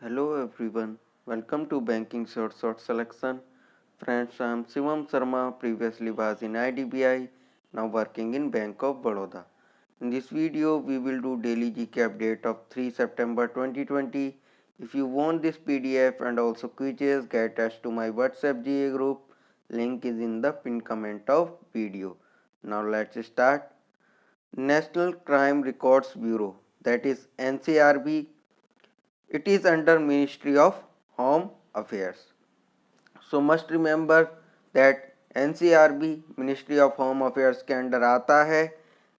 Hello everyone, welcome to Banking Short Selection. Friends, I am Shivam Sharma, previously was in IDBI, now working in Bank of Baroda. In this video, we will do daily GK update of 3 September 2020. If you want this PDF and also quizzes, get attached to my WhatsApp GA group. Link is in the pinned comment of video. Now let's start. National Crime Records Bureau, that is NCRB. It is under Ministry of Home Affairs. So must remember that NCRB Ministry of Home Affairs के under आता है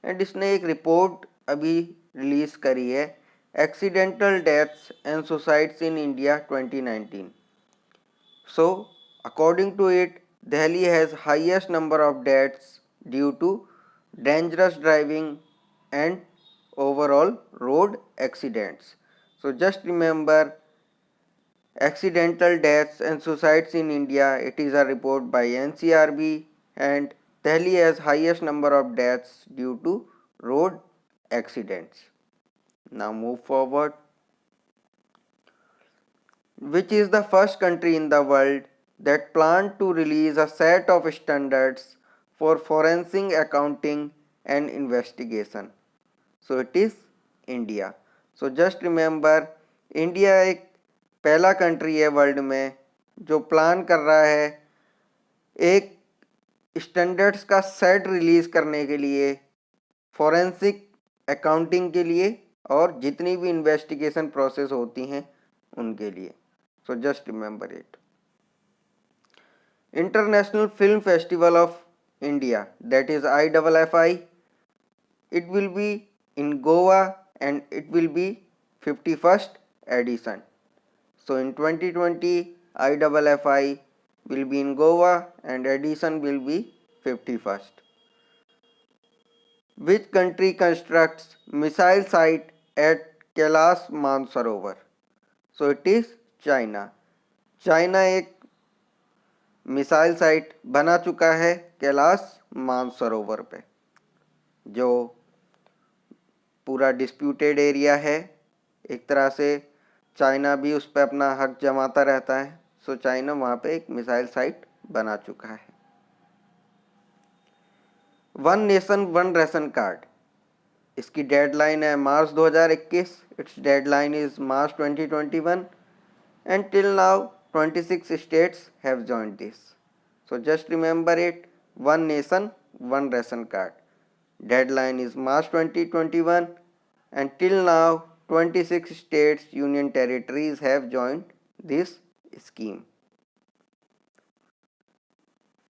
and इसने एक report अभी release करी है accidental deaths and suicides in India 2019. So according to it, Delhi has highest number of deaths due to dangerous driving and overall road accidents. So just remember accidental deaths and suicides in India. It is a report by NCRB and Delhi has highest number of deaths due to road accidents. Now move forward. Which is the first country in the world that planned to release a set of standards for forensic accounting and investigation? So it is India. So just remember, India एक पहला country है world में जो plan कर रहा है एक standards का सेट रिलीज करने के लिए फॉरेंसिक अकाउंटिंग के लिए और जितनी भी इन्वेस्टिगेशन प्रोसेस होती हैं उनके लिए. So just remember it. International film festival of India, that is IFFI, it will be in Goa and it will be 51st edition. So in 2020 IFFI will be in Goa and edition will be 51st. Which country constructs missile site at Kailash Mansarovar? So it is China. China एक missile site बना चुका है कैलाश मानसरोवर पे, जो पूरा disputed area है. एक तरह से चाइना भी उस पर अपना हक जमाता रहता है. सो चाइना वहाँ पे एक मिसाइल साइट बना चुका है. One nation one ration card, इसकी डेडलाइन है मार्च 2021. It's deadline is March 2021 and till now 26 states have joined this. So just remember it, one nation one ration card. Deadline is March 2021 and till now 26 states union territories have joined this scheme.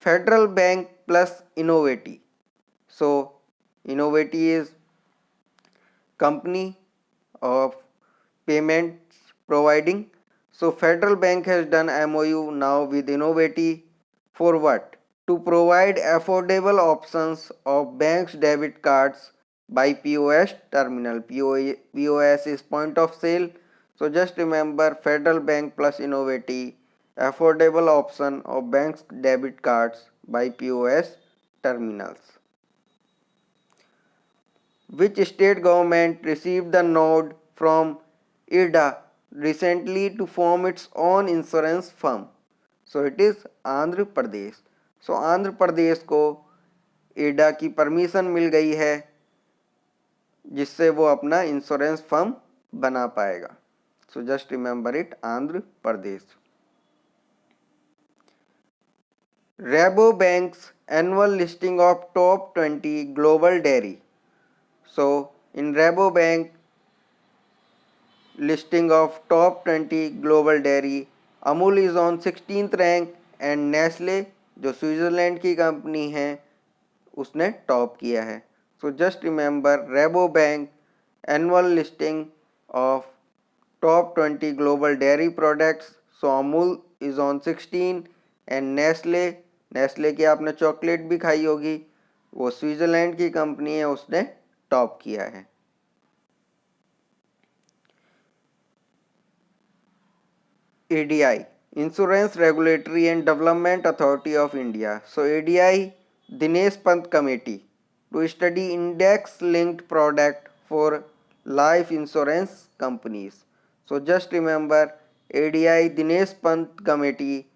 Federal Bank plus Innovati. So Innovati is company of payments providing. So Federal Bank has done MOU now with Innovati for what? To provide affordable options of banks debit cards by POS terminal. POS is point of sale. So just remember Federal Bank plus Innovati, affordable option of banks debit cards by POS terminals. Which state government received the nod from IRDA recently to form its own insurance firm? So it is Andhra Pradesh. So Andhra Pradesh को IRDA की permission मिल गई है जिससे वो अपना insurance firm बना पाएगा. So just remember it, Andhra Pradesh. Rabobank's annual listing of top 20 global dairy. So in Rabobank listing of top 20 global dairy, Amul is on 16th rank and Nestle जो स्विट्जरलैंड की कंपनी है उसने टॉप किया है. So just remember Rabobank annual listing of top 20 global dairy products. So Amul is on 16 and Nestle की आपने chocolate भी खाई होगी, वो स्विट्जरलैंड की कंपनी है, उसने टॉप किया है. ADI, Insurance Regulatory and Development Authority of India. So ADI, Dinesh Pant Committee to study index linked product for life insurance companies. So just remember ADI Dinesh Pant Committee,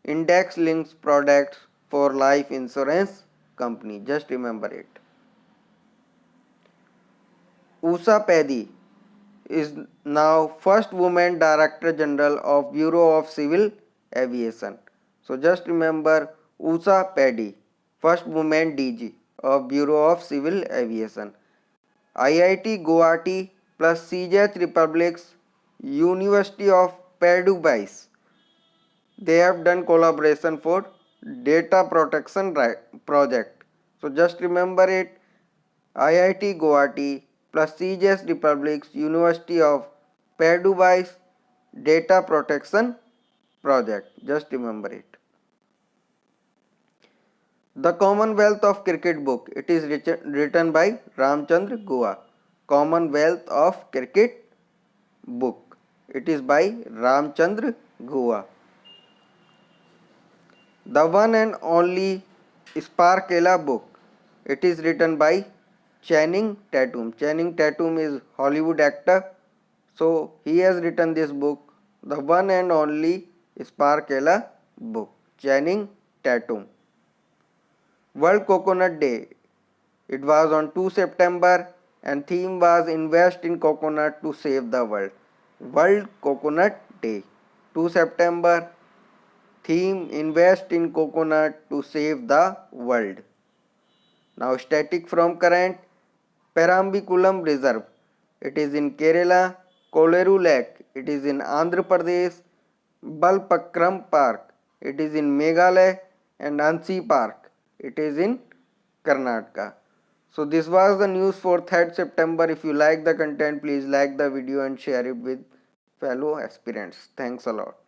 Index Links Products for Life Insurance Company. Just remember it. Usha Pedi is now first woman Director General of Bureau of Civil Aviation. So just remember Usha Pedi, first woman DG of Bureau of Civil Aviation. IIT Guwahati plus CJH Republic's University of Pardubice, they have done collaboration for data protection project. So just remember it, IIT Guwahati plus CJS Republic's University of Pardubice data protection project. Just remember it. The Commonwealth of Cricket book. It is written by Ramchandra Guha. Commonwealth of Cricket book. It is by Ramchandra Guha. The one and only Sparkella book. It is written by Channing Tatum. Channing Tatum is Hollywood actor. So he has written this book, the one and only Sparkella book. Channing Tatum. World Coconut Day. It was on 2 September and theme was Invest in Coconut to Save the World. World Coconut Day. 2 September. Theme Invest in Coconut to Save the World. Now static from current. Perambikulam Reserve. It is in Kerala. Koleru Lake. It is in Andhra Pradesh. Balpakram Park. It is in Meghalaya. And Ansi Park. It is in Karnataka. So this was the news for 3rd September. If you like the content, please like the video and share it with fellow aspirants. Thanks a lot.